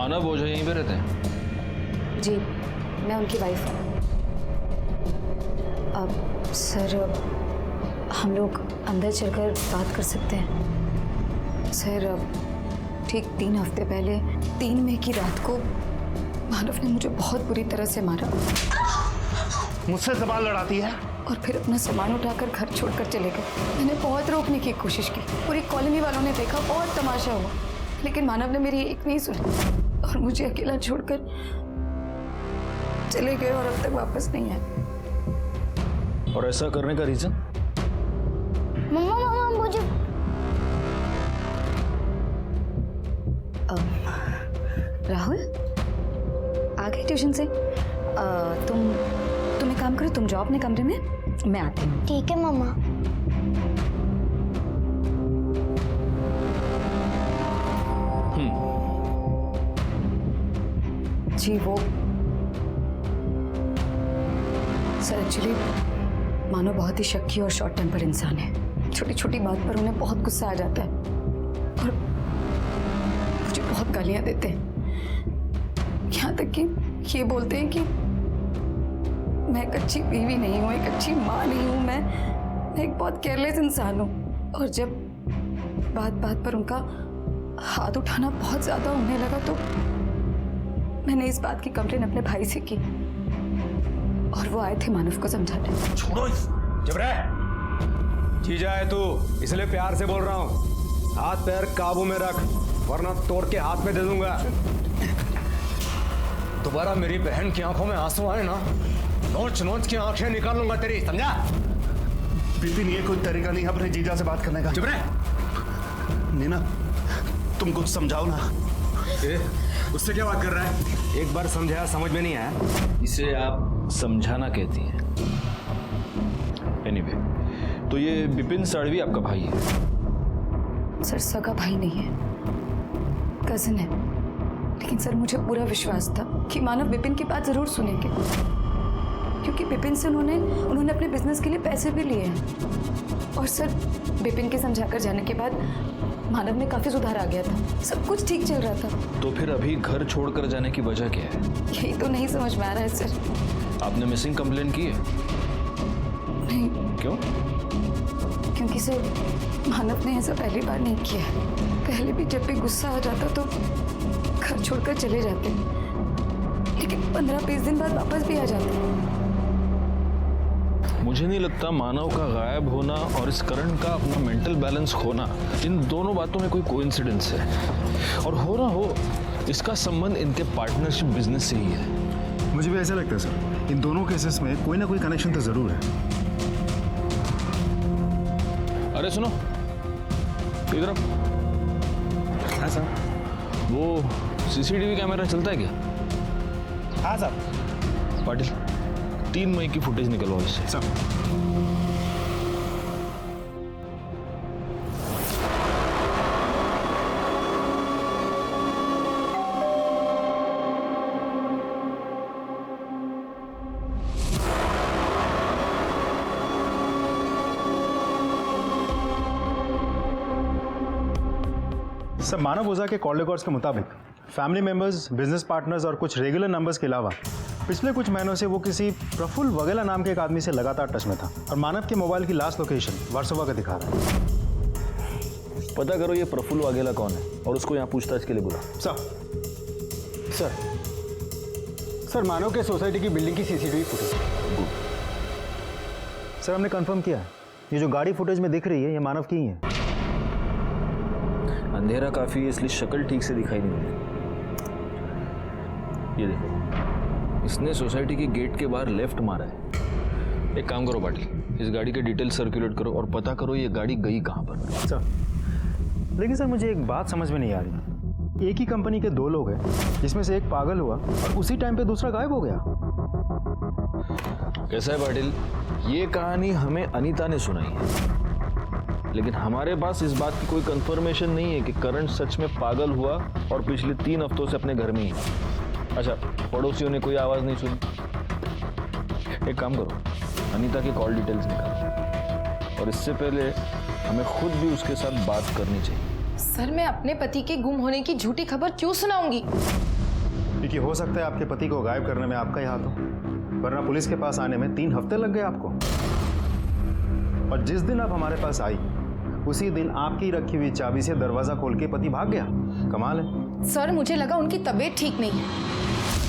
मानव ओझा यहीं पे रहते हैं? जी, मैं उनकी वाइफ हूँ। अब सर, हम लोग अंदर चलकर बात कर सकते हैं? सर, ठीक 3 हफ्ते पहले 3 मई की रात को मानव ने मुझे बहुत बुरी तरह से मारा। मुझसे ज़बान लड़ाती है और फिर अपना सामान उठाकर घर छोड़कर चले गए। मैंने बहुत रोकने की कोशिश की, पूरी कॉलोनी वालों ने देखा, बहुत तमाशा हुआ, लेकिन मानव ने मेरी एक नहीं सुनी और मुझे अकेला छोड़कर चले गए और अब तक वापस नहीं आए। और ऐसा करने का रीजन? मम्मा मुझे राहुल आ गए ट्यूशन से? तुम एक काम करो, तुम जाओ अपने कमरे में, मैं आती हूँ। ठीक है मम्मा। जी वो सर, एक्चुअली मानो बहुत ही शक्की और शॉर्ट टेम्पर इंसान है। छोटी छोटी बात पर उन्हें बहुत गुस्सा आ जाता है और मुझे बहुत गालियां देते हैं। यहाँ तक कि ये बोलते हैं कि मैं एक अच्छी बीवी नहीं हूँ, एक अच्छी माँ नहीं हूँ, मैं एक बहुत केयरलेस इंसान हूँ। और जब बात बात पर उनका हाथ उठाना बहुत ज्यादा होने लगा तो मैंने इस बात की कंप्लेन अपने भाई से की और वो आए थे मानव को समझाने। छोड़ो, चुप रह। जीजा है तू, इसलिए प्यार से बोल रहा हूँ। हाथ पैर काबू में रख, वरना तोड़ के हाथ में दे दूंगा। दोबारा मेरी बहन की आंखों में आंसू आए ना, नोच नोच के आंखें निकाल लूंगा तेरी, समझा? विपिन, ये कोई तरीका नहीं है अपने जीजा से बात करने का। चुप रह। नीना, तुम कुछ समझाओ ना। उससे क्या बात कर रहा है? एक बार समझाया, समझ में नहीं आया। इसे आप समझाना कहती हैं। एनीवे, तो ये बिपिन साड़वी आपका भाई है? सर, सगा भाई नहीं है, कजिन है। लेकिन सर, मुझे पूरा विश्वास था कि मानव बिपिन की बात जरूर सुनेंगे, क्योंकि बिपिन से उन्होंने अपने बिजनेस के लिए पैसे भी लिए हैं। और सर, बिपिन के समझाकर जाने के बाद मानव में काफी सुधार आ गया था, सब कुछ ठीक चल रहा था। तो फिर अभी घर छोड़कर जाने की वजह क्या है? यही तो नहीं समझ में आ रहा है सर। आपने मिसिंग कंप्लेन की है? नहीं। क्यों? क्योंकि सर, मानव ने ऐसा पहली बार नहीं किया है। पहले भी जब भी गुस्सा आ जाता तो घर छोड़कर चले जाते, लेकिन 15-20 दिन बाद वापस भी आ जाते। मुझे नहीं लगता मानव का गायब होना और इस करण का अपना मेंटल बैलेंस खोना, इन दोनों बातों में कोई कोइंसिडेंस है। और हो ना हो, इसका संबंध इनके पार्टनरशिप बिजनेस से ही है। मुझे भी ऐसा लगता है सर, इन दोनों केसेस में कोई ना कोई कनेक्शन तो जरूर है। अरे सुनो, इधर आओ। हाँ सर। वो सीसीटीवी कैमरा चलता है क्या? हाँ सर। पाटिल, 3 मई की फुटेज निकलवाओ इससे। सर। सर, मानव ओझा के कॉल रिकॉर्ड्स के मुताबिक फैमिली मेंबर्स, बिजनेस पार्टनर्स और कुछ रेगुलर नंबर्स के अलावा पिछले कुछ महीनों से वो किसी प्रफुल्ल वगेला नाम के एक आदमी से लगातार टच में था और मानव के मोबाइल की लास्ट लोकेशन वार्सोवा का दिखा रहा है। पता करो ये प्रफुल्ल वाघेला कौन है और उसको यहाँ पूछताछ के लिए बुला। सर मानव के सोसाइटी की बिल्डिंग की सीसीटीवी फुटेज। सर, हमने कंफर्म किया है, ये जो गाड़ी फुटेज में दिख रही है ये मानव की ही है। अंधेरा काफी है इसलिए शक्ल ठीक से दिखाई नहीं मिली। ये देखो, इसने सोसाइटी के गेट के बाहर लेफ्ट मारा है। एक काम करो पाटिल, इस गाड़ी के डिटेल सर्कुलेट करो और पता करो ये गाड़ी गई कहाँ पर। सर, लेकिन सर मुझे एक बात समझ में नहीं आ रही। एक ही कंपनी के 2 लोग हैं, जिसमें से एक पागल हुआ और उसी टाइम पे दूसरा गायब हो गया। कैसा है पाटिल, ये कहानी हमें अनीता ने सुनाई है, लेकिन हमारे पास इस बात की कोई कंफर्मेशन नहीं है कि करण सच में पागल हुआ और पिछले 3 हफ्तों से अपने घर में ही। अच्छा, पड़ोसियों ने कोई आवाज नहीं सुनी? एक काम करो, अनीता की कॉल डिटेल्स निकालो और इससे पहले हमें खुद भी उसके साथ बात करनी चाहिए। सर मैं अपने पति के गुम होने की झूठी खबर क्यों सुनाऊंगी? क्योंकि हो सकता है आपके पति को गायब करने में आपका ही हाथ हो, वरना पुलिस के पास आने में 3 हफ्ते लग गए आपको। और जिस दिन आप हमारे पास आई उसी दिन आपकी रखी हुई चाबी से दरवाजा खोल के पति भाग गया। कमाल है। सर मुझे लगा उनकी तबीयत ठीक नहीं है,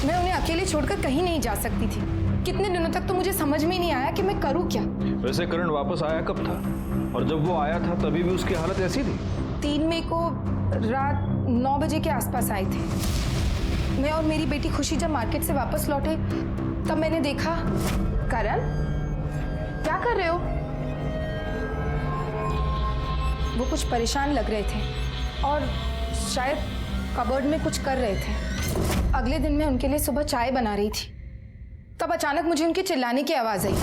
मैं उन्हें अकेले छोड़कर कहीं नहीं जा सकती थी। कितने दिनों तक तो मुझे समझ में ही नहीं आया कि मैं करूँ क्या। वैसे करण वापस आया कब था? और जब वो आया था तभी भी उसकी हालत ऐसी थी? 3 मई को रात 9 बजे के आसपास आए थे। मैं और मेरी बेटी खुशी जब मार्केट से वापस लौटे तब मैंने देखा। करण, क्या कर रहे हो? वो कुछ परेशान लग रहे थे और शायद कबर्ड में कुछ कर रहे थे। अगले दिन मैं उनके लिए सुबह चाय बना रही थी, तब अचानक मुझे उनके चिल्लाने की आवाज आई।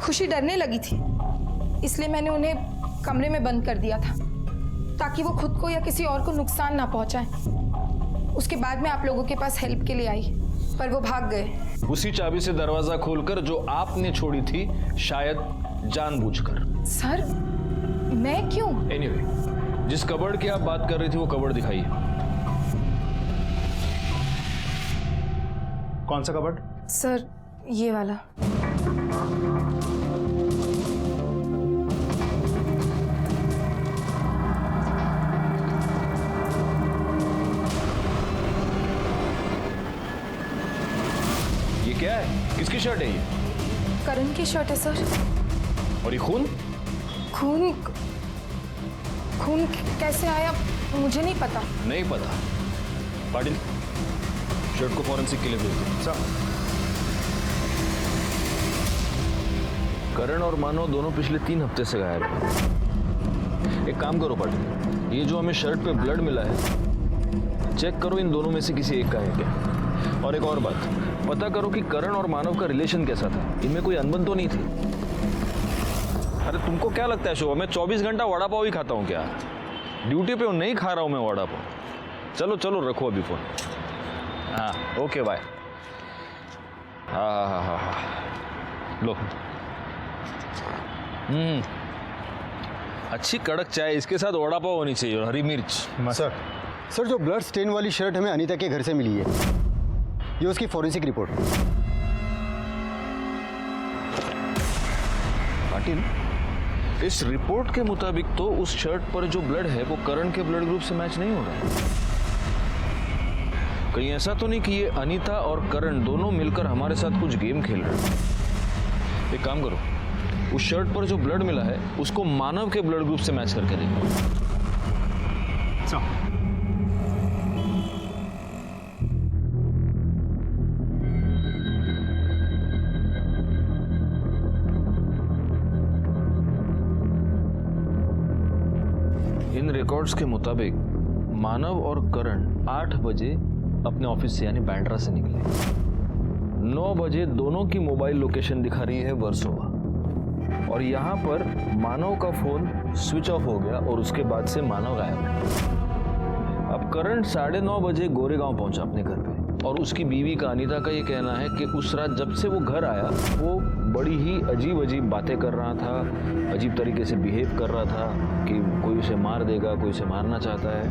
खुशी डरने लगी थी, इसलिए मैंने उन्हें कमरे में बंद कर दिया था ताकि वो खुद को या किसी और को नुकसान ना पहुंचाए। उसके बाद मैं आप लोगों के पास हेल्प के लिए आई, पर वो भाग गए। उसी चाबी से दरवाजा खोलकर जो आपने छोड़ी थी, शायद जानबूझकर। सर, मैं क्यों? एनीवे, जिस कबर्ड की आप बात कर रही थी वो कबर्ड दिखाइए। कौन सा कबर्ड? सर, ये वाला। क्या है? किसकी शर्ट है ये? करण की शर्ट है सर। और ये खून? खून खून कैसे आया मुझे नहीं पता। नहीं पता? पाटिल, शर्ट को फॉरेंसिक के लिए भेज दो। सर। करण और मानव दोनों पिछले 3 हफ्ते से गायब हैं। एक काम करो पाटिल, ये जो हमें शर्ट पे ब्लड मिला है, चेक करो इन दोनों में से किसी एक का है क्या। और एक और बात, पता करो कि करण और मानव का रिलेशन कैसा था, इनमें कोई अनबन तो नहीं थी। अरे तुमको क्या लगता है शोभा, मैं 24 घंटा वड़ा पाव ही खाता हूँ क्या? ड्यूटी पे हूँ, नहीं खा रहा हूँ मैं वड़ा पाव। चलो चलो रखो अभी फोन। हाँ ओके बाय। हाँ लो। अच्छी कड़क चाय, इसके साथ वड़ा पाव होनी चाहिए और हरी मिर्च। सर जो ब्लड स्टेन वाली शर्ट हमें अनीता के घर से मिली है, ये उसकी फॉरेंसिक रिपोर्ट। पाटिल, इस रिपोर्ट के मुताबिक तो उस शर्ट पर जो ब्लड है वो करण के ब्लड ग्रुप से मैच नहीं हो रहा है। कहीं ऐसा तो नहीं कि ये अनीता और करण दोनों मिलकर हमारे साथ कुछ गेम खेल रहे हैं? एक काम करो, उस शर्ट पर जो ब्लड मिला है उसको मानव के ब्लड ग्रुप से मैच करके देखो। इन रिकॉर्ड्स के मुताबिक मानव और करण 8 बजे अपने ऑफिस से यानी बैंड्रा से निकले। 9 बजे दोनों की मोबाइल लोकेशन दिखा रही है वर्सोवा, और यहाँ पर मानव का फोन स्विच ऑफ हो गया और उसके बाद से मानव गायब है। अब करण 9:30 बजे गोरेगांव पहुंचा अपने घर पे, और उसकी बीवी का अनीता का ये कहना है कि उस रात जब से वो घर आया वो बड़ी ही अजीब अजीब बातें कर रहा था, अजीब तरीके से बिहेव कर रहा था कि कोई उसे मार देगा, कोई उसे मारना चाहता है।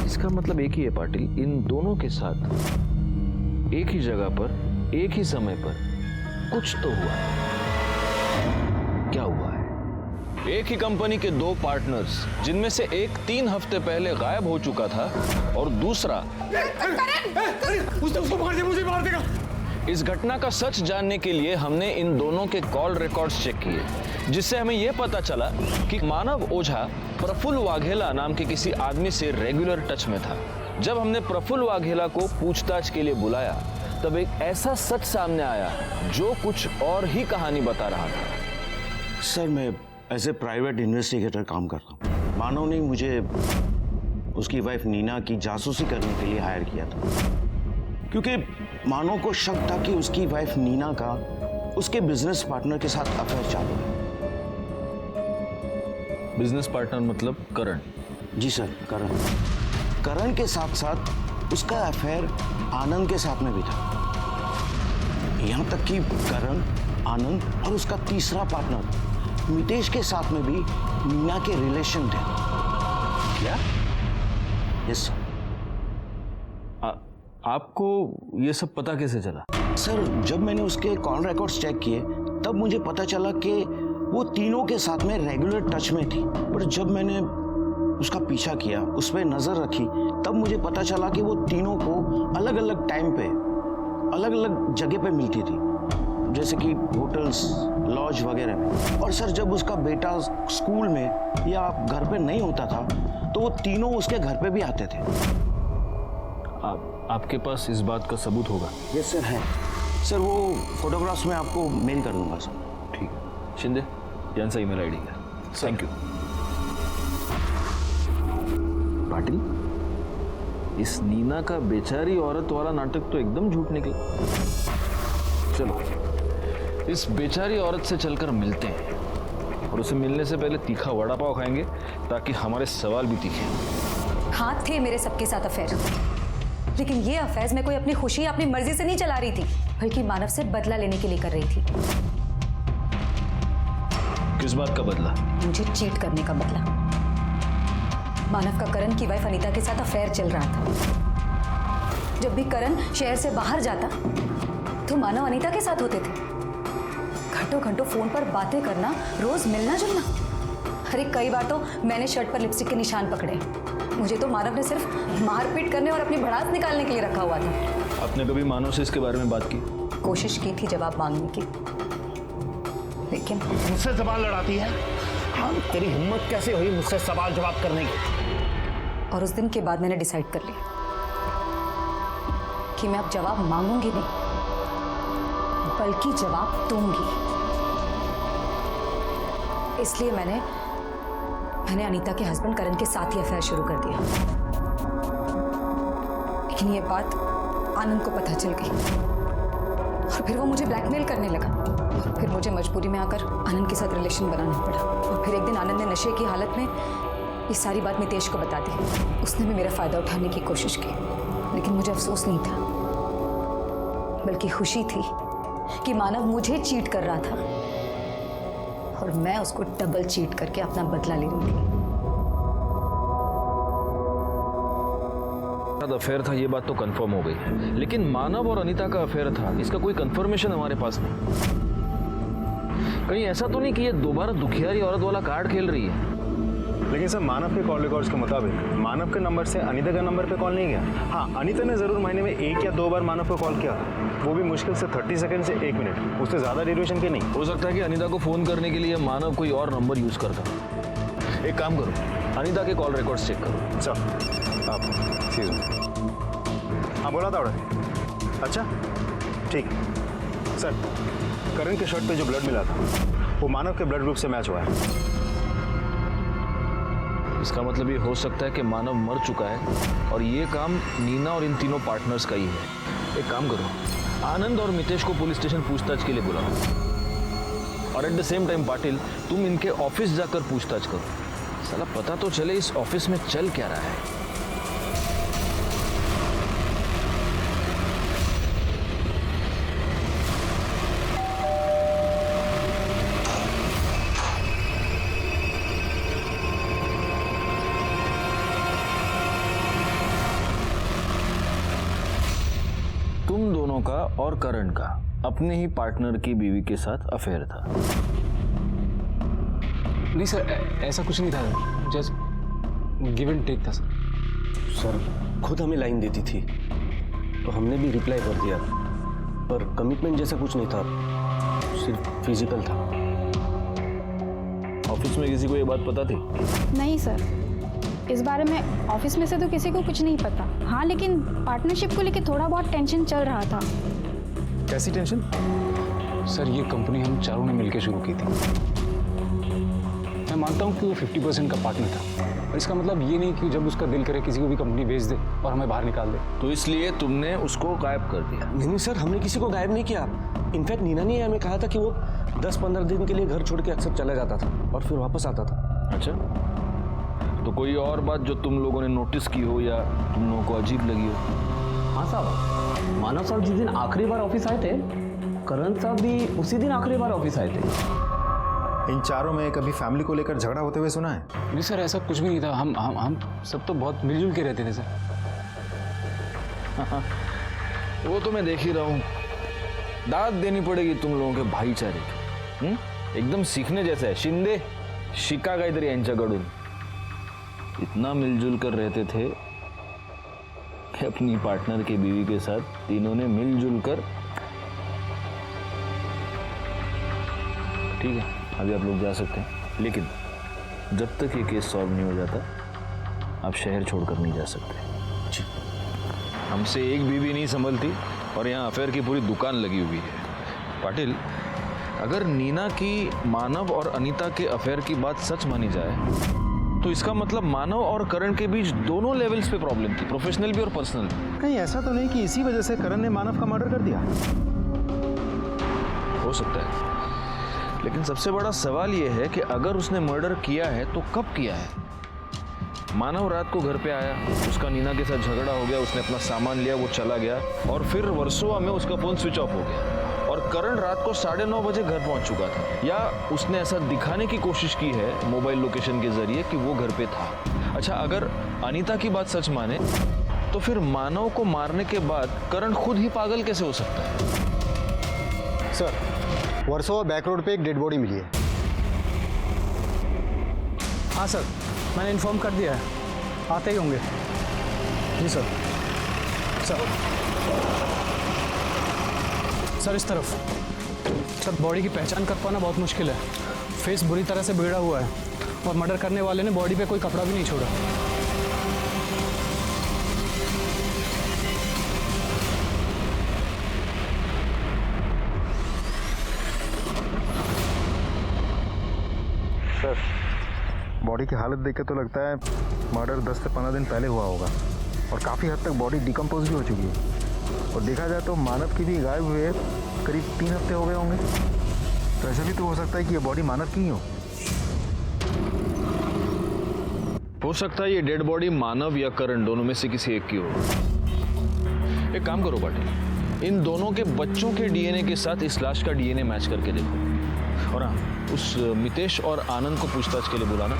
इसका मतलब एक ही है पाटिल, इन दोनों के साथ एक ही जगह पर एक ही समय पर कुछ तो हुआ। क्या हुआ है? एक ही कंपनी के 2 पार्टनर्स, जिनमें से एक 3 हफ्ते पहले गायब हो चुका था और दूसरा उसको मार दे, मुझे मार देगा। इस घटना का सच जानने के लिए हमने इन दोनों के कॉल रिकॉर्ड्स चेक किए, जिससे हमें यह पता चला कि मानव ओझा प्रफुल्ल वाघेला नाम के किसी आदमी से रेगुलर टच में था। जब हमने प्रफुल्ल वाघेला को पूछताछ के लिए बुलाया तब एक ऐसा सच सामने आया जो कुछ और ही कहानी बता रहा था। सर मैं एज ए प्राइवेट इन्वेस्टिगेटर काम कर रहा हूँ। मानव ने मुझे उसकी वाइफ नीना की जासूसी करने के लिए हायर किया था, क्योंकि मानव को शक था कि उसकी वाइफ नीना का उसके बिजनेस पार्टनर के साथ अफेयर चालू है। बिजनेस पार्टनर मतलब करण? जी सर, करण। करण के साथ साथ उसका अफेयर आनंद के साथ में भी था। यहाँ तक कि करण, आनंद और उसका तीसरा पार्टनर मितेश के साथ में भी मीना के रिलेशन थे। क्या? Yes sir. आपको ये सब पता कैसे चला? सर, जब मैंने उसके कॉल रिकॉर्ड्स चेक किए तब मुझे पता चला कि वो तीनों के साथ में रेगुलर टच में थी। पर जब मैंने उसका पीछा किया, उस पर नजर रखी, तब मुझे पता चला कि वो तीनों को अलग अलग टाइम पे अलग अलग जगह पे मिलती थी, जैसे कि होटल्स, लॉज वगैरह में। और सर, जब उसका बेटा स्कूल में या घर पे नहीं होता था तो वो तीनों उसके घर पे भी आते थे। आपके पास इस बात का सबूत होगा? यस सर, है सर। वो फोटोग्राफ्स में आपको मेल कर दूंगा सर। ठीक है शिंदे, यांचा ईमेल आईडी है। Thank you. पाटिल, इस नीना का बेचारी औरत वाला नाटक तो एकदम झूठ निकला। चलो इस बेचारी औरत से चलकर मिलते हैं और उसे मिलने से पहले तीखा वड़ा पाव खाएंगे ताकि हमारे सवाल भी तीखे। हाँ, थे मेरे सबके साथ अफेयर, लेकिन ये अफेयर्स मैं कोई अपनी खुशी अपनी मर्जी से नहीं चला रही थी, बल्कि मानव से बदला लेने के लिए कर रही थी। किस बात का बदला? मुझे चीट करने का बदला। मानव का करण की वाइफ अनीता के साथ अफेयर चल रहा था। जब भी करण शहर से बाहर जाता तो मानव अनीता के साथ होते थे। घंटों घंटों फोन पर बातें करना, रोज मिलना जुलना। अरे कई बार तो मैंने शर्ट पर लिपस्टिक के निशान पकड़े। मुझे तो मानव ने सिर्फ मारपीट करने और अपनी भड़ास निकालने के लिए रखा हुआ था। आपने कभी मानव से इसके बारे में बात की? कोशिश की थी जवाब मांगने की, लेकिन मुझसे सवाल लड़ाती है। हाँ, तेरी हिम्मत कैसे हुई मुझसे सवाल जवाब करने की? और उस दिन के बाद मैंने डिसाइड कर लिया कि मैं अब जवाब मांगूंगी नहीं, बल्कि जवाब दूंगी। इसलिए मैंने अनीता के हस्बैंड करण के साथ ही अफेयर शुरू कर दिया। लेकिन ये बात आनंद को पता चल गई और फिर वो मुझे ब्लैकमेल करने लगा। और फिर मुझे मजबूरी में आकर आनंद के साथ रिलेशन बनाना पड़ा। और फिर एक दिन आनंद ने नशे की हालत में ये सारी बात मितेश को बता दी। उसने भी मेरा फायदा उठाने की कोशिश की, लेकिन मुझे अफसोस नहीं था, बल्कि खुशी थी कि मानव मुझे चीट कर रहा था और मैं उसको डबल चीट करके अपना बदला ले रही थी। अफेयर था ये बात तो कंफर्म हो गई, लेकिन मानव और अनीता का अफेयर था, इसका कोई कंफर्मेशन हमारे पास नहीं। कहीं ऐसा तो नहीं कि ये दोबारा दुखियारी औरत वाला कार्ड खेल रही है? लेकिन सर, मानव के कॉल रिकॉर्ड्स के मुताबिक मानव के नंबर से अनीता का नंबर पे कॉल नहीं गया। हाँ, अनीता ने जरूर महीने में 1 या 2 बार मानव को कॉल किया, वो भी मुश्किल से 30 सेकंड से 1 मिनट, उससे ज़्यादा ड्यूरेशन के नहीं। हो सकता है कि अनीता को फोन करने के लिए मानव कोई और नंबर यूज करता। एक काम करो, अनीता के कॉल रिकॉर्ड्स चेक करो। सर आप एक्सक्यूज मी। हाँ, बोला था ऑर्डर। अच्छा ठीक सर, करण के शर्ट पे जो ब्लड मिला था वो मानव के ब्लड ग्रुप से मैच हुआ है। इसका मतलब ये हो सकता है कि मानव मर चुका है और ये काम नीना और इन तीनों पार्टनर्स का ही है। एक काम करो, आनंद और मितेश को पुलिस स्टेशन पूछताछ के लिए बुलाओ और at the same time Patil, तुम इनके ऑफिस जाकर पूछताछ करो। साला पता तो चले इस ऑफिस में चल क्या रहा है। तुम दोनों का और करण का अपने ही पार्टनर की बीवी के साथ अफेयर था? नहीं सर, ऐसा कुछ नहीं था, जस्ट गिव एंड टेक था सर। सर खुद हमें लाइन देती थी तो हमने भी रिप्लाई कर दिया, पर कमिटमेंट जैसा कुछ नहीं था, सिर्फ फिजिकल था। ऑफिस में किसी को ये बात पता थी? नहीं सर, इस बारे में ऑफिस में से तो किसी को कुछ नहीं पता। हाँ, लेकिन पार्टनरशिप को लेके थोड़ा बहुत टेंशन चल रहा था। कैसी टेंशन? सर ये कंपनी हम चारों ने मिलकर शुरू की थी। मैं मानता हूँ कि वो 50% का पार्टनर था, और इसका मतलब ये नहीं कि जब उसका दिल करे किसी को भी कंपनी बेच दे और हमें बाहर निकाल दे। तो इसलिए तुमने उसको गायब कर दिया? नहीं सर, हमने किसी को गायब नहीं किया। इनफैक्ट नीना ने हमें कहा था कि वो 10-15 दिन के लिए घर छोड़ के अक्सर चला जाता था और फिर वापस आता था। अच्छा, तो कोई और बात जो तुम लोगों ने नोटिस की हो या तुम लोगों को अजीब लगी हो? हाँ साहब, मानव साहब जिस दिन आखिरी बार ऑफिस आए थे, करण साहब भी उसी दिन आखिरी बार ऑफिस आए थे। इन चारों में कभी फैमिली को लेकर झगड़ा होते हुए सुना है? नहीं सर, ऐसा कुछ भी नहीं था। हम सब तो बहुत मिलजुल के रहते थे सर। वो तो मैं देख ही रहा हूँ। दाद देनी पड़ेगी तुम लोगों के भाईचारे की। एकदम सीखने जैसा है। शिंदे शिका काहीतरी यांच्याकडून। इतना मिलजुल कर रहते थे कि अपनी पार्टनर की बीवी के साथ तीनों ने मिलजुल कर। ठीक है, अभी आप लोग जा सकते हैं, लेकिन जब तक ये केस सॉल्व नहीं हो जाता आप शहर छोड़कर नहीं जा सकते। जी, हमसे एक बीवी नहीं संभलती और यहाँ अफेयर की पूरी दुकान लगी हुई है। पाटिल, अगर नीना की मानव और अनीता के अफेयर की बात सच मानी जाए तो इसका मतलब मानव और करण के बीच दोनों लेवल्स पे प्रॉब्लम थी, प्रोफेशनल भी और पर्सनल भी। कहीं ऐसा तो नहीं कि इसी वजह से करण ने मानव का मर्डर कर दिया? हो सकता है, लेकिन सबसे बड़ा सवाल यह है कि अगर उसने मर्डर किया है तो कब किया है? मानव रात को घर पे आया, उसका नीना के साथ झगड़ा हो गया, उसने अपना सामान लिया, वो चला गया और फिर वर्सोवा में उसका फोन स्विच ऑफ हो गया और करण रात को 9:30 बजे घर पहुंच चुका था। या उसने ऐसा दिखाने की कोशिश की है मोबाइल लोकेशन के जरिए कि वो घर पे था। अच्छा, अगर अनीता की बात सच माने तो फिर मानव को मारने के बाद करण खुद ही पागल कैसे हो सकता है? सर, वर्सोवा बैक रोड पे एक डेड बॉडी मिली है। हाँ सर, मैंने इन्फॉर्म कर दिया है, आते ही होंगे। जी सर। सर इस तरफ। सर, बॉडी की पहचान कर पाना बहुत मुश्किल है। फेस बुरी तरह से बिगड़ा हुआ है और मर्डर करने वाले ने बॉडी पे कोई कपड़ा भी नहीं छोड़ा। सर, बॉडी की हालत देख के तो लगता है मर्डर 10 से 15 दिन पहले हुआ होगा और काफ़ी हद तक बॉडी डिकम्पोज भी हो चुकी है। और देखा जाए तो मानव की भी गायब हुए करीब 3 हफ्ते हो गए होंगे। तो ऐसा भी तो हो सकता है कि ये बॉडी मानव की ही हो सकता है ये डेड बॉडी मानव या करण दोनों में से किसी एक की हो। एक काम करो पाटिल, इन दोनों के बच्चों के डीएनए के साथ इस लाश का डीएनए मैच करके देखो और हाँ, उस मितेश और आनंद को पूछताछ के लिए बुलाना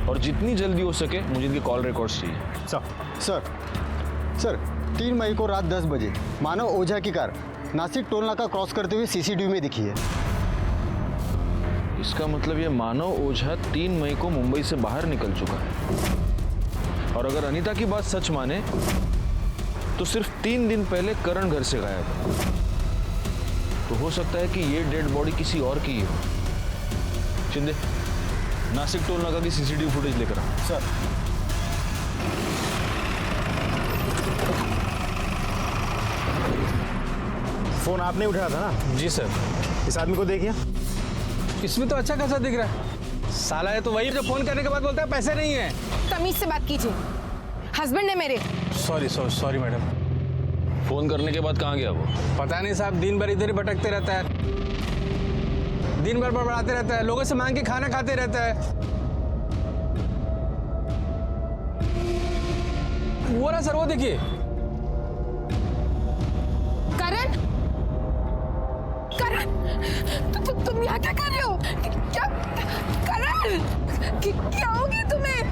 और जितनी जल्दी हो सके मुझे इनके कॉल रिकॉर्ड्स चाहिए। सर 3 मई को रात 10 बजे मानव ओझा की कार नासिक टोल नाका क्रॉस करते हुए सीसीटीवी में दिखी है। इसका मतलब ये मानव ओझा 3 मई को मुंबई से बाहर निकल चुका है और अगर अनीता की बात सच माने तो सिर्फ 3 दिन पहले करण घर से गायब है। तो हो सकता है कि ये डेड बॉडी किसी और की ही हो। शिंदे, नासिक टोल नाका की सीसीटीवी फुटेज लेकर आ। सर, फोन आपने उठाया था ना? जी सर। इस आदमी को देखिए। इसमें तो अच्छा खासा दिख रहा है। साला है तो वही जो फोन करने के बाद बोलता है पैसे नहीं है। तमीज से बात कीजिए, हस्बैंड है मेरे। Sorry madam. फोन करने के बाद कहाँ गया वो? पता नहीं साहब, दिन भर इधर ही भटकते रहता है, दिन भर बड़बड़ाते रहता है, लोगों से मांग के खाना खाते रहता है। वो ना सर, वो देखिए। करण, तुम यहाँ क्या कर रहे हो? क्या करण, क्या हो गया तुम्हें?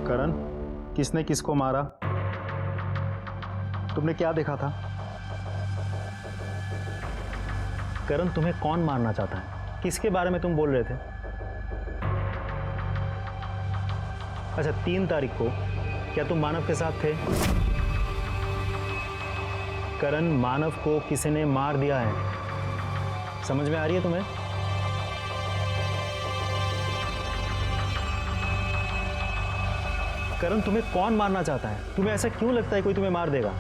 करण, किसने किसको मारा? तुमने क्या देखा था? करण, तुम्हें कौन मारना चाहता है? किसके बारे में तुम बोल रहे थे? अच्छा, 3 तारीख को क्या तुम मानव के साथ थे? करण, मानव को किसी ने मार दिया है, समझ में आ रही है तुम्हें? करण, तुम्हें कौन मारना चाहता है? तुम्हें ऐसा क्यों लगता है कोई तुम्हें मार देगा?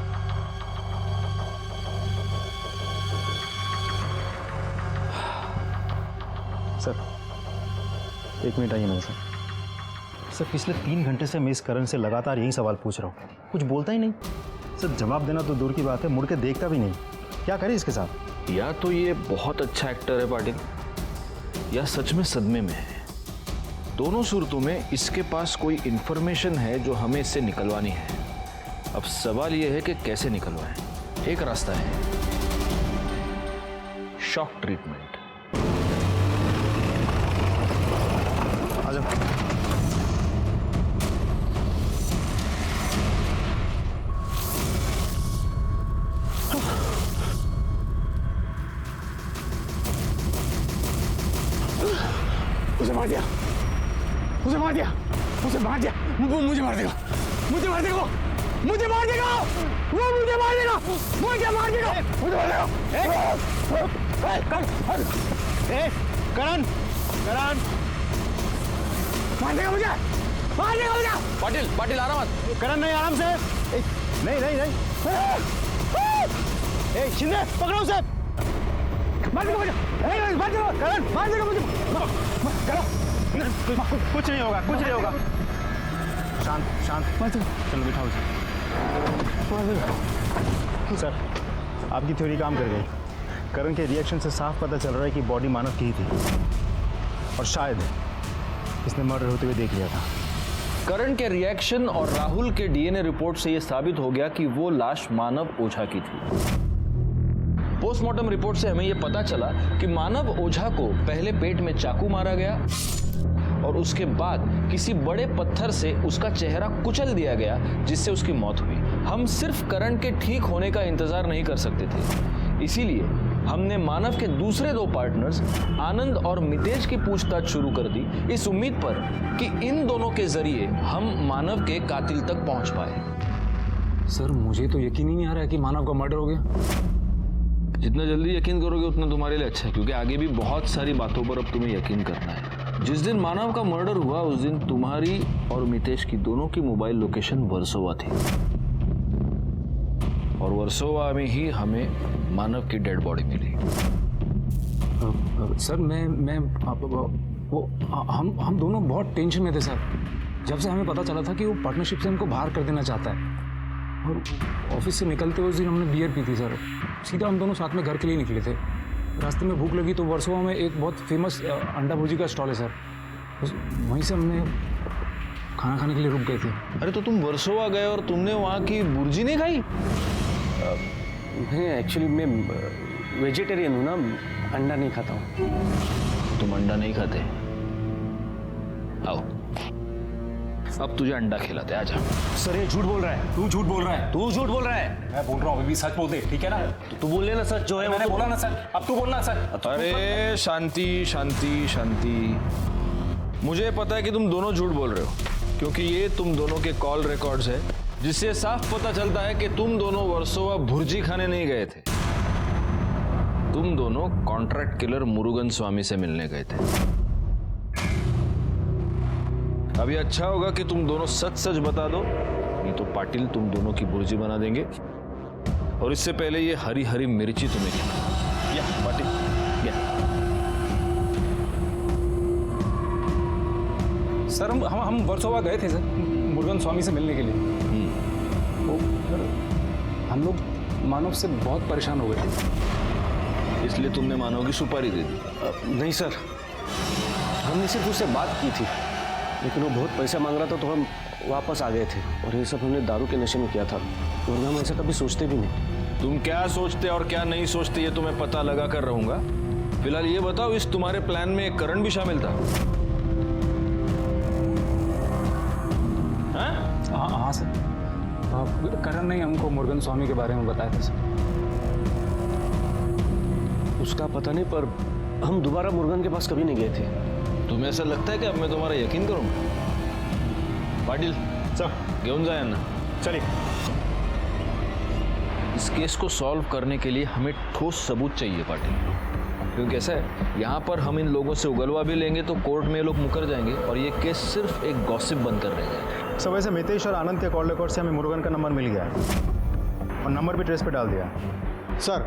सर, 1 मिनट आइए मेरे साथ। सर, पिछले 3 घंटे से मैं इस करण से लगातार यही सवाल पूछ रहा हूँ, कुछ बोलता ही नहीं। सर, जवाब देना तो दूर की बात है, मुड़ के देखता भी नहीं। क्या करें इसके साथ? या तो ये बहुत अच्छा एक्टर है पाटिल, या सच में सदमे में है। दोनों सूरतों में इसके पास कोई इंफॉर्मेशन है जो हमें इससे निकलवानी है। अब सवाल यह है कि कैसे निकलवाएं। एक रास्ता है, शॉक ट्रीटमेंट। आ जाओ। उसे मार दिया, उसे मार दिया, उसे मार दिया। मुझे मार देगा, मुझे मार देगा, मुझे मार देगा, वो मुझे मार देगा, मुझे मार देगा, मुझे मार देगा। करण, करण, मार देगा मुझे, मार देगा मुझे। पाटिल, पाटिल आराम मत। करण नहीं, आराम से। नहीं नहीं नहीं। शिंदे पकड़ो उसे। मार देगा मुझे, मार देगा, करण मार देगा मुझे। कुछ नहीं होगा, कुछ नहीं होगा। शांत शांत। चलो बिठाओ उसे। सर, आपकी थ्योरी काम कर गई। करण के रिएक्शन से साफ पता चल रहा है कि बॉडी मानव की ही थी और शायद इसने मर्डर होते हुए देख लिया था। करण के रिएक्शन और राहुल के डीएनए रिपोर्ट से यह साबित हो गया कि वो लाश मानव ओझा की थी। पोस्टमार्टम रिपोर्ट से हमें यह पता चला कि मानव ओझा को पहले पेट में चाकू मारा गया और उसके बाद किसी बड़े पत्थर से उसका चेहरा कुचल दिया गया, जिससे उसकी मौत हुई। हम सिर्फ करण के ठीक होने का इंतजार नहीं कर सकते थे, इसीलिए हमने मानव के दूसरे दो पार्टनर्स आनंद और मितेश की पूछताछ शुरू कर दी, इस उम्मीद पर कि इन दोनों के जरिए हम मानव के कातिल तक पहुंच पाए। सर मुझे तो यकीन ही नहीं आ रहा है कि मानव का मर्डर हो गया। जितना जल्दी यकीन करोगे उतना तुम्हारे लिए अच्छा है, क्योंकि आगे भी बहुत सारी बातों पर अब तुम्हें यकीन करना है। जिस दिन मानव का मर्डर हुआ उस दिन तुम्हारी और मितेश की दोनों की मोबाइल लोकेशन वर्सोवा थी और वर्सोवा में ही हमें मानव की डेड बॉडी मिली। सर हम दोनों बहुत टेंशन में थे सर। जब से हमें पता चला था कि वो पार्टनरशिप से हमको बाहर कर देना चाहता है और ऑफिस से निकलते हुए उस दिन हमने बियर पी थी सर। सीधा हम दोनों साथ में घर के लिए निकले थे। रास्ते में भूख लगी तो वर्सोवा में एक बहुत फेमस अंडा भुर्जी का स्टॉल है सर, वहीं से हमने खाना खाने के लिए रुक गए थे। अरे तो तुम वर्सोवा गए और तुमने वहाँ की भुर्जी नहीं खाई? नहीं, एक्चुअली मैं वेजिटेरियन हूँ ना, अंडा नहीं खाता हूँ। तुम अंडा नहीं खाते? आओ, अब तुझे अंडा खिलाते, आजा। सर ये झूठ बोल रहा है, तू झूठ बोल रहा है, तू झूठ बोल रहा है। मैं बोल रहा हूँ, अभी भी सच बोल दे, ठीक है ना? तो तू बोल लेना सच जो है, मैंने बोला ना सच, अब तू बोलना सच। अरे शांति शांति शांति, मुझे पता है कि तुम दोनों झूठ बोल रहे हो, क्योंकि ये तुम दोनों के कॉल रिकॉर्ड्स है, जिससे साफ पता चलता है कि तुम दोनों वर्सोवा भुर्जी खाने नहीं गए थे। तुम दोनों कॉन्ट्रैक्ट किलर मुरुगन स्वामी से मिलने गए थे। अभी अच्छा होगा कि तुम दोनों सच सच बता दो, नहीं तो पाटिल तुम दोनों की भुर्जी बना देंगे। और इससे पहले ये हरी हरी मिर्ची तुम्हें खिला। या पाटिल, या। सर हम वर्सोवा गए थे सर, मुरुगन स्वामी से मिलने के लिए। वो सर हम लोग मानव से बहुत परेशान हो गए थे, इसलिए तुमने मानव की सुपारी दे दी? नहीं सर, हमने सिर्फ उससे बात की थी, लेकिन वो बहुत पैसा मांग रहा था तो हम वापस आ गए थे। और ये सब हमने दारू के नशे में किया था, और हम ऐसा कभी सोचते भी नहीं। तुम क्या सोचते और क्या नहीं सोचते ये तो मैं पता लगा कर रहूंगा। फिलहाल ये बताओ, इस तुम्हारे प्लान में एक करण भी शामिल था? हाँ सर, करण ने हमको मुरुगन स्वामी के बारे में बताया था सर। उसका पता नहीं, पर हम दोबारा मुरुगन के पास कभी नहीं गए थे। तुम्हें ऐसा लगता है कि अब मैं तुम्हारा यकीन करूंगा? पाटिल सर घेऊन जाए ना, चलिए। इस केस को सॉल्व करने के लिए हमें ठोस सबूत चाहिए पाटिल, क्योंकि ऐसा है, यहाँ पर हम इन लोगों से उगलवा भी लेंगे तो कोर्ट में ये लोग मुकर जाएंगे और ये केस सिर्फ एक गॉसिप बनकर रह जाएगा। सब वैसे मितेश और आनंद के कॉल रिकॉर्ड से हमें मुरुगन का नंबर मिल गया है और नंबर भी ट्रेस पे डाल दिया। सर,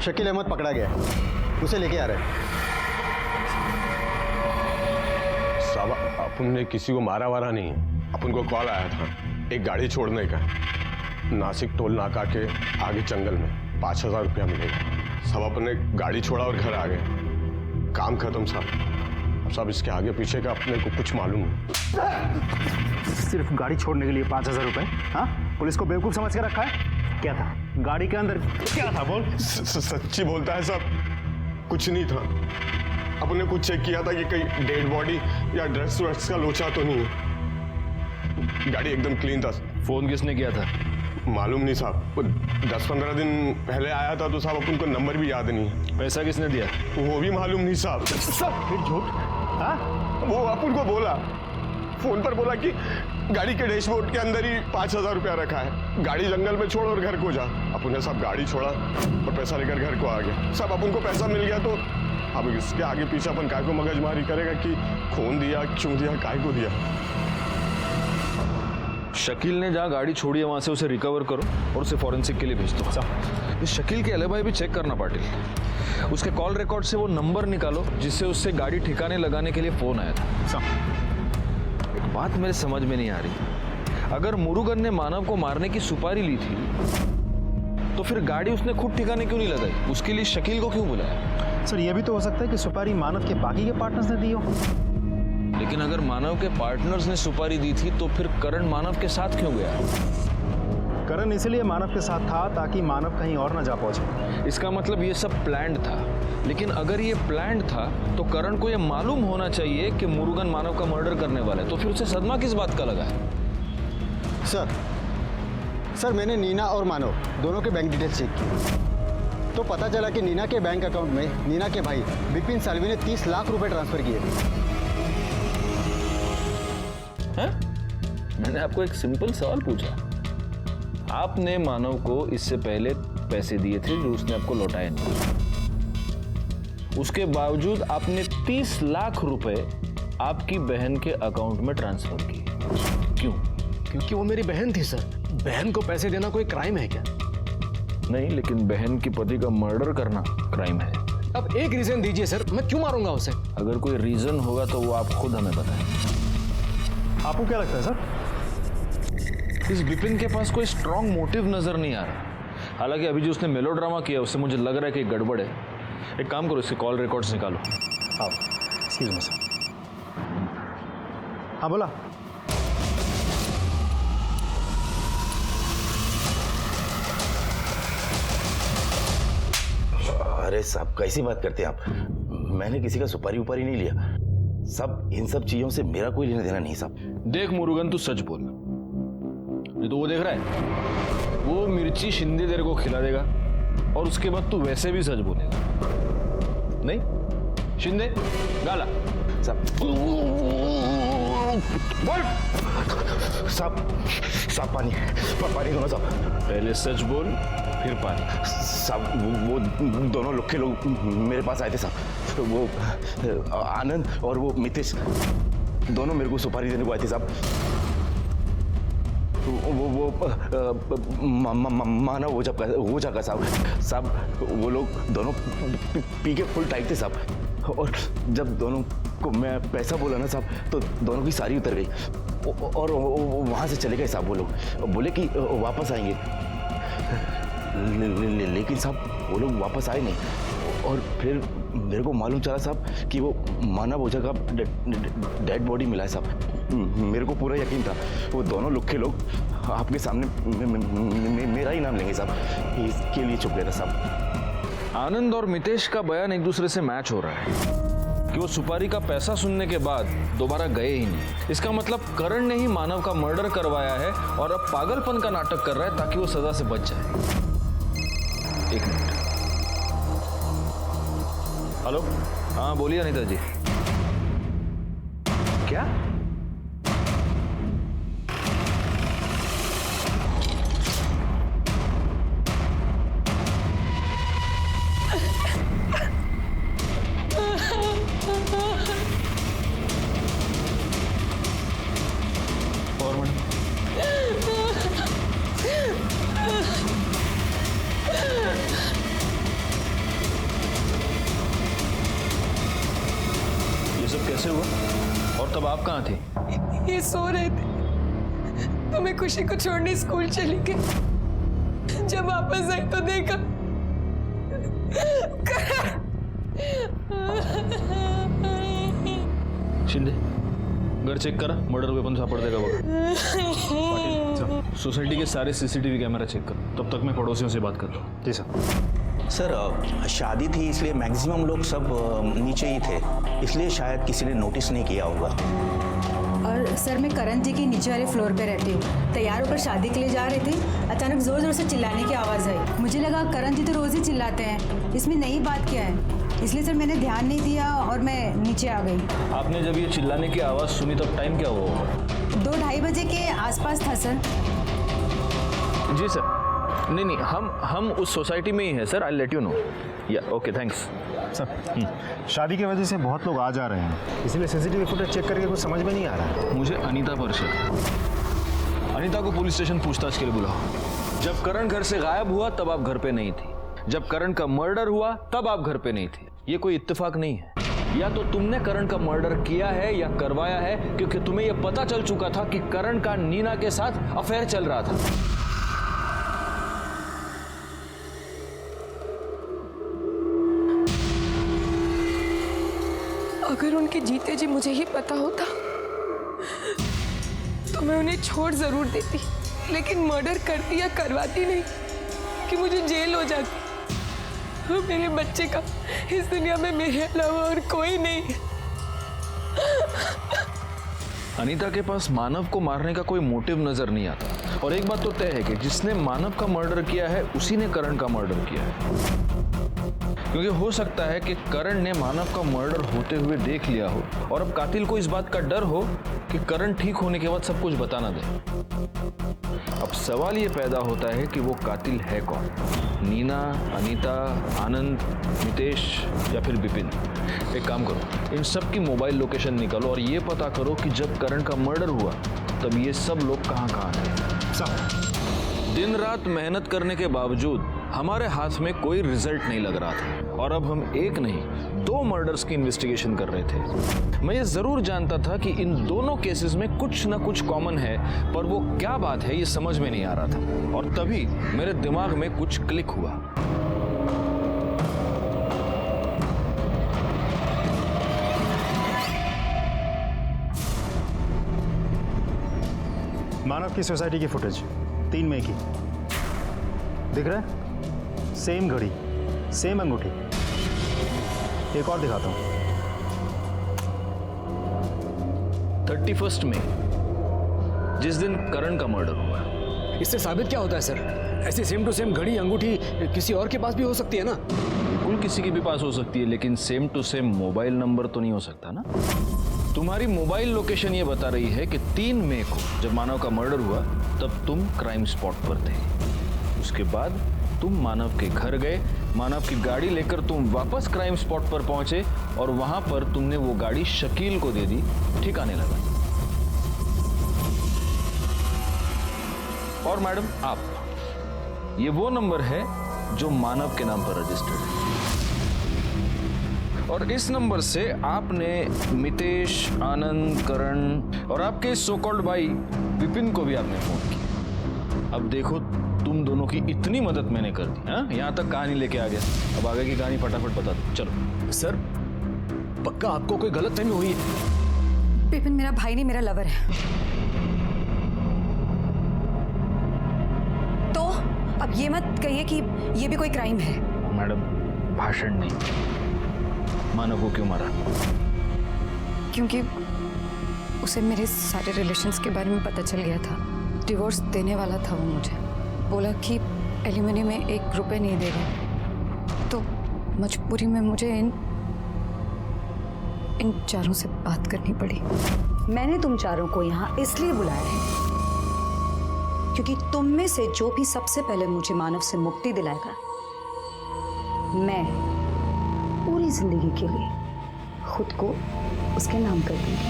शकील अहमद पकड़ा गया, उसे लेके आ रहे हैं। साहब, अपन ने किसी को मारा वारा नहीं है, अपन को कॉल आया था एक गाड़ी छोड़ने का, नासिक टोल नाका के आगे जंगल में 5,000 रुपया मिलेगा। सब अपन ने गाड़ी छोड़ा और घर आ गए, काम खत्म साहब। साहब इसके आगे पीछे का अपने को कुछ मालूम नहीं। सिर्फ गाड़ी छोड़ने के लिए 5,000 रुपए? हाँ, पुलिस को बेवकूफ समझ के रखा है? क्या था गाड़ी के अंदर? क्या था बोल? सच्ची बोलता है साहब, कुछ नहीं था। अपने कुछ चेक किया था कि कहीं डेड बॉडी या ड्रग्स व्रग्स का लोचा तो नहीं है। गाड़ी एकदम क्लीन था। फोन किसने किया था? मालूम नहीं साहब, 10-15 दिन पहले आया था तो साहब अपन को नंबर भी याद नहीं है। पैसा किसने दिया? वो भी मालूम नहीं साहब। फिर झूठ? हाँ, वो अपन को बोला, फोन पर बोला कि गाड़ी के डैशबोर्ड के अंदर ही 5,000 रुपया रखा है, गाड़ी जंगल में छोड़ और घर को जा। अपन ने साहब गाड़ी छोड़ा और पैसा लेकर घर को आ गया। साहब अपन को पैसा मिल गया तो अब इसके आगे पीछे अपन काय को मगजमारी करेगा कि खून दिया, क्यों दिया, काय को दिया। शकील ने जहाँ गाड़ी छोड़ी है वहां से उसे रिकवर करो और उसे फॉरेंसिक के लिए भेज दो। इस शकील के एलिबाई भी चेक करना पाटिल। उसके कॉल रिकॉर्ड से वो नंबर निकालो जिससे उससे गाड़ी ठिकाने लगाने के लिए फोन आया था। एक बात मेरे समझ में नहीं आ रही, अगर मुरुगन ने मानव को मारने की सुपारी ली थी तो फिर गाड़ी उसने खुद ठिकाने क्यों नहीं लगाई? उसके लिए शकील को क्यों बुलाया? सर ये भी तो हो सकता है कि सुपारी मानव के बाकी के पार्टनर्स ने दी हो। लेकिन अगर मानव के पार्टनर्स ने सुपारी दी थी तो फिर करण मानव के साथ क्यों गया? करण इसलिए मानव के साथ था ताकि मानव कहीं और ना जा पहुंचे। इसका मतलब ये सब प्लान्ड था। लेकिन अगर ये प्लान्ड था तो करण को ये मालूम होना चाहिए कि मुरुगन मानव का मर्डर करने वाला है, तो फिर उसे सदमा किस बात का लगा है? सर मैंने नीना और मानव दोनों के बैंक डिटेल्स चेक किए तो पता चला कि नीना के बैंक अकाउंट में नीना के भाई बिपिन सालवी ने 30 लाख रुपए ट्रांसफर किए थे। मैंने आपको एक सिंपल सवाल पूछा, आपने मानव को इससे पहले पैसे दिए थे जो उसने आपको लौटाए नहीं, उसके बावजूद आपने 30 लाख रुपए आपकी बहन के अकाउंट में ट्रांसफर किए। क्यों? क्योंकि वो मेरी बहन थी सर। बहन को पैसे देना कोई क्राइम है क्या? नहीं, लेकिन बहन की पति का मर्डर करना क्राइम है। अब एक रीजन दीजिए सर, मैं क्यों मारूंगा उसे? अगर कोई रीजन होगा तो वो आप खुद हमें बताएं। आपको क्या लगता है सर? इस विपिन के पास कोई स्ट्रॉन्ग मोटिव नजर नहीं आ रहा। हालांकि अभी जो उसने मेलोड्रामा किया उससे मुझे लग रहा है कि गड़बड़ है। एक काम करो, इसके कॉल रिकॉर्ड्स निकालो। हाँ, एक्सक्यूज मी सर। हाँ बोला। अरे साहब कैसी बात करते हैं आप? मैंने किसी का सुपारी उपारी नहीं लिया साहब। इन सब चीजों से मेरा कोई लेना देना नहीं साहब। देख मुरुगन, तू सच बोल। ये तो वो देख रहा है, वो मिर्ची शिंदे तेरे को खिला देगा और उसके बाद तू वैसे भी सच बोलेगा। नहीं शिंदे गाला साहब साहब पानी दो ना साहब। पहले सच बोल फिर पानी। साहब वो दोनों लोग के लोग मेरे पास आए थे साहब। तो वो आनंद और वो मितेश दोनों मेरे को सुपारी देने को आए थे साहब। वो मानव ओझा का साहब वो लोग दोनों पी के फुल टाइट थे साहब। और जब दोनों को मैं पैसा बोला ना साहब तो दोनों की सारी उतर गई और वहाँ से चले गए साहब। वो लोग बोले कि वापस आएंगे, लेकिन साहब वो लोग वापस आए नहीं। और फिर मेरे को मालूम चला साहब कि वो मानव ओझा का डेड बॉडी मिला है साहब। मेरे को पूरा यकीन था वो दोनों लोग के लोग आपके सामने मेरा ही नाम लेंगे साहब, इसके लिए छुप गया था साहब। आनंद और मितेश का बयान एक दूसरे से मैच हो रहा है कि वो सुपारी का पैसा सुनने के बाद दोबारा गए ही नहीं। इसका मतलब करण ने ही मानव का मर्डर करवाया है और अब पागलपन का नाटक कर रहा है ताकि वो सजा से बच जाए। एक मिनट। हेलो, हाँ बोलिए अनीता जी। क्या? और मैडम ये सब कैसे हुआ? और तब आप कहाँ थे? ये सो रहे थे तो मैं खुशी को छोड़ने स्कूल चली गई। जब वापस आई तो देखा शिंदे घर चेक करा, मर्डर वेपन सापड़ देगा बघा. पाटील सोसाइटी के सारे सीसीटीवी कैमरा चेक कर. तब तक मैं पड़ोसियों से बात करता हूँ. जी सर. सर शादी थी इसलिए मैक्सिमम लोग सब नीचे ही थे, इसलिए शायद किसी ने नोटिस नहीं किया होगा. और सर मैं करण जी के नीचे वाले फ्लोर पे रहती हूँ. तैयार होकर शादी के लिए जा रहे थे, अचानक जोर जोर से चिल्लाने की आवाज़ आई. मुझे लगा करण जी तो रोज़ ही चिल्लाते हैं, इसमें नई बात क्या है, इसलिए सर मैंने ध्यान नहीं दिया और मैं नीचे आ गई. आपने जब ये चिल्लाने की आवाज़ सुनी तब टाइम क्या हुआ होगा? 2-2:30 बजे के आसपास था सर. जी सर. नहीं, हम उस सोसाइटी में ही हैं sir. I let you know. या ओके, थैंक्स सर. शादी की वजह से बहुत लोग आ जा रहे हैं, इसलिए सीसीटीवी फुटेज चेक करके कुछ समझ में नहीं आ रहा है. मुझे अनीता पर शक है. अनीता को पुलिस स्टेशन पूछताछ के लिए बुलाओ. जब करण घर से गायब हुआ तब आप घर पे नहीं थी. जब करण का मर्डर हुआ तब आप घर पे नहीं थी. ये कोई इत्तेफाक नहीं है. या तो तुमने करण का मर्डर किया है या करवाया है, क्योंकि तुम्हें यह पता चल चुका था कि करण का नीना के साथ अफेयर चल रहा था. अगर उनके जीते जी मुझे ही पता होता तो मैं उन्हें छोड़ जरूर देती, लेकिन मर्डर करती या करवाती नहीं कि मुझे जेल हो जाती. और मेरे बच्चे का इस दुनिया में मेरे अलावा और कोई नहीं. अनीता के पास मानव को मारने का कोई मोटिव नजर नहीं आता. और एक बात तो तय है कि जिसने मानव का मर्डर किया है उसी ने करण का मर्डर किया है. क्योंकि हो सकता है कि करण ने मानव का मर्डर होते हुए देख लिया हो और अब कातिल को इस बात का डर हो कि करण ठीक होने के बाद सब कुछ बता ना दे. अब सवाल ये पैदा होता है कि वो कातिल है कौन? नीना, अनीता, आनंद, मितेश या फिर विपिन? एक काम करो, इन सब की मोबाइल लोकेशन निकालो और ये पता करो कि जब करण का मर्डर हुआ तब ये सब लोग कहाँ थे. सब दिन रात मेहनत करने के बावजूद हमारे हाथ में कोई रिजल्ट नहीं लग रहा था. और अब हम एक नहीं 2 मर्डर्स की इन्वेस्टिगेशन कर रहे थे. मैं ये जरूर जानता था कि इन दोनों केसेस में कुछ ना कुछ कॉमन है, पर वो क्या बात है ये समझ में नहीं आ रहा था. और तभी मेरे दिमाग में कुछ क्लिक हुआ. मानव की सोसाइटी की फुटेज 3 मई की दिख रहा है. सेम घड़ी, सेम अंगूठी. एक और दिखाता हूं. 31 मई, जिस दिन करण का मर्डर हुआ. इससे साबित क्या होता है सर? ऐसी सेम टू सेम घड़ी अंगूठी किसी और के पास भी हो सकती है ना? बिल्कुल किसी के भी पास हो सकती है, लेकिन same to same mobile number तो नहीं हो सकता ना. तुम्हारी मोबाइल लोकेशन ये बता रही है कि 3 मई को जब मानव का मर्डर हुआ तब तुम क्राइम स्पॉट पर थे. उसके बाद तुम मानव के घर गए, मानव की गाड़ी लेकर तुम वापस क्राइम स्पॉट पर पहुंचे और वहां पर तुमने वो गाड़ी शकील को दे दी. ठिकाने लगा. और मैडम आप, ये वो नंबर है जो मानव के नाम पर रजिस्टर्ड है. और इस नंबर से आपने मितेश, आनंद, करण और आपके सो कॉल्ड भाई विपिन को भी आपने फोन किया. अब देखो, तुम दोनों की इतनी मदद मैंने कर दी. हाँ, यहाँ तक कहानी लेके आ गया. अब आगे की कहानी फटाफट बता दो. चलो. सर पक्का आपको कोई गलतफहमी हुई है? विपिन मेरा भाई नहीं, मेरा लवर है. तो अब ये मत कहिए कि ये भी कोई क्राइम है. मैडम, भाषण नहीं. मानव को क्यों मारा? क्योंकि उसे मेरे सारे रिलेशंस के बारे में पता चल गया था. डिवोर्स देने वाला था वो. मुझे बोला कि एलिमनी में 1 रुपए नहीं देगा. तो मजबूरी में मुझे इन चारों से बात करनी पड़ी. मैंने तुम चारों को यहाँ इसलिए बुलाया है क्योंकि तुम में से जो भी सबसे पहले मुझे मानव से मुक्ति दिलाएगा, मैं पूरी जिंदगी के लिए खुद को उसके नाम कर दूंगी.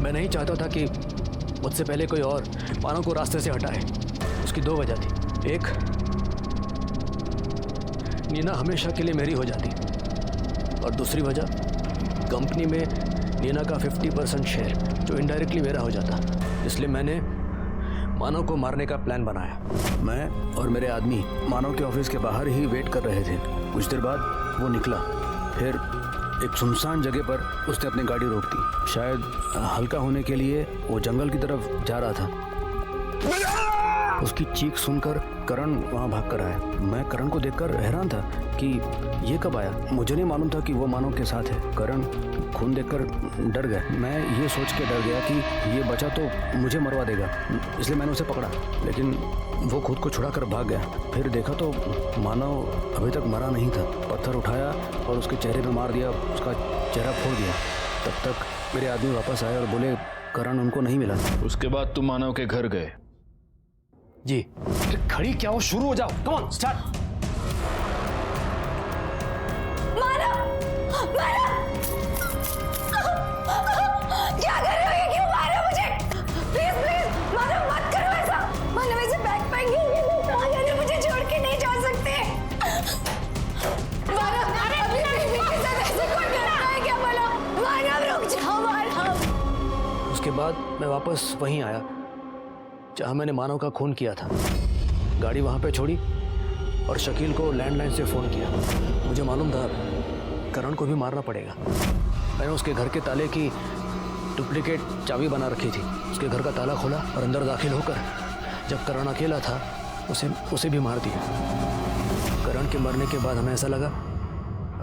मैं नहीं चाहता था कि मुझसे पहले कोई और मानव को रास्ते से हटाए. उसकी 2 वजह थी. एक, नीना हमेशा के लिए मेरी हो जाती, और दूसरी वजह, कंपनी में नीना का 50% शेयर जो इनडायरेक्टली मेरा हो जाता. इसलिए मैंने मानव को मारने का प्लान बनाया. मैं और मेरे आदमी मानव के ऑफिस के बाहर ही वेट कर रहे थे. कुछ देर बाद वो निकला. फिर एक सुनसान जगह पर उसने अपनी गाड़ी रोक दी। शायद हल्का होने के लिए वो जंगल की तरफ जा रहा था। उसकी चीख सुनकर करण वहाँ भाग कर आया। मैं करण को देखकर हैरान था कि ये कब आया। मुझे नहीं मालूम था कि वो मानव के साथ है। करण खून देखकर डर गया। मैं ये सोच के डर गया कि ये बचा तो मुझे मरवा देगा, इसलिए मैंने उसे पकड़ा, लेकिन वो खुद को छुड़ाकर भाग गया। फिर देखा तो मानव अभी तक मरा नहीं था। पत्थर उठाया और उसके चेहरे पे मार दिया, उसका चेहरा फोड़ दिया। तब तक मेरे आदमी वापस आए और बोले करण उनको नहीं मिला। उसके बाद तुम मानव के घर गए? जी। खड़ी क्या हो, शुरू हो जाओ, कम ऑन स्टार्ट। क्या कर रहे हो? ये क्यों मार रहे हो मुझे? प्लीज प्लीज मानव मत करो ऐसा। मानव ऐसे बैकपैक कहाँ जा रहे हो? मुझे छोड़ के नहीं जा सकते। मानव अभी मेरे साथ ऐसे कोई करता है क्या? बोलो मानव, रुक जाओ मानव। उसके बाद मैं वापस वहीं आया जहाँ मैंने मानव का खून किया था। गाड़ी वहाँ पे छोड़ी और शकील को लैंडलाइन से फ़ोन किया। मुझे मालूम था करण को भी मारना पड़ेगा। मैंने उसके घर के ताले की डुप्लीकेट चाबी बना रखी थी। उसके घर का ताला खोला और अंदर दाखिल होकर जब करण अकेला था उसे भी मार दिया। करण के मरने के बाद हमें ऐसा लगा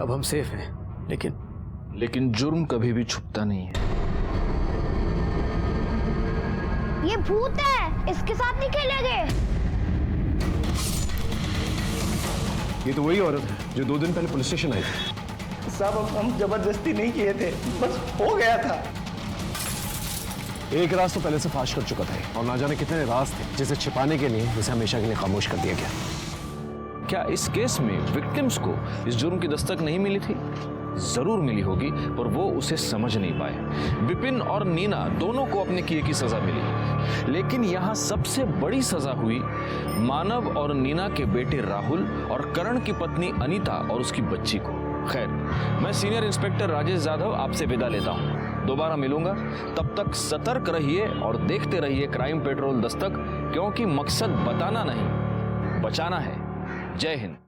अब हम सेफ हैं, लेकिन जुर्म कभी भी छुपता नहीं है। ये भूत है, इसके साथ नहीं खेलेंगे। ये तो वही औरत है जो 2 दिन पहले पुलिस स्टेशन आई थी। साहब हम जबरदस्ती नहीं किए थे, बस हो गया था। एक राज तो पहले से फाश कर चुका था और ना जाने कितने राज थे जिसे छिपाने के लिए उसे हमेशा के लिए खामोश कर दिया गया। क्या इस केस में विक्टिम्स को इस जुर्म की दस्तक नहीं मिली थी? जरूर मिली होगी, पर वो उसे समझ नहीं पाए। विपिन और नीना दोनों को अपने किए की सजा मिली, लेकिन यहाँ सबसे बड़ी सजा हुई मानव और नीना के बेटे राहुल और करण की पत्नी अनीता और उसकी बच्ची को। खैर, मैं सीनियर इंस्पेक्टर राजेश यादव आपसे विदा लेता हूँ। दोबारा मिलूंगा, तब तक सतर्क रहिए और देखते रहिए क्राइम पेट्रोल दस्तक, क्योंकि मकसद बताना नहीं, बचाना है। जय हिंद।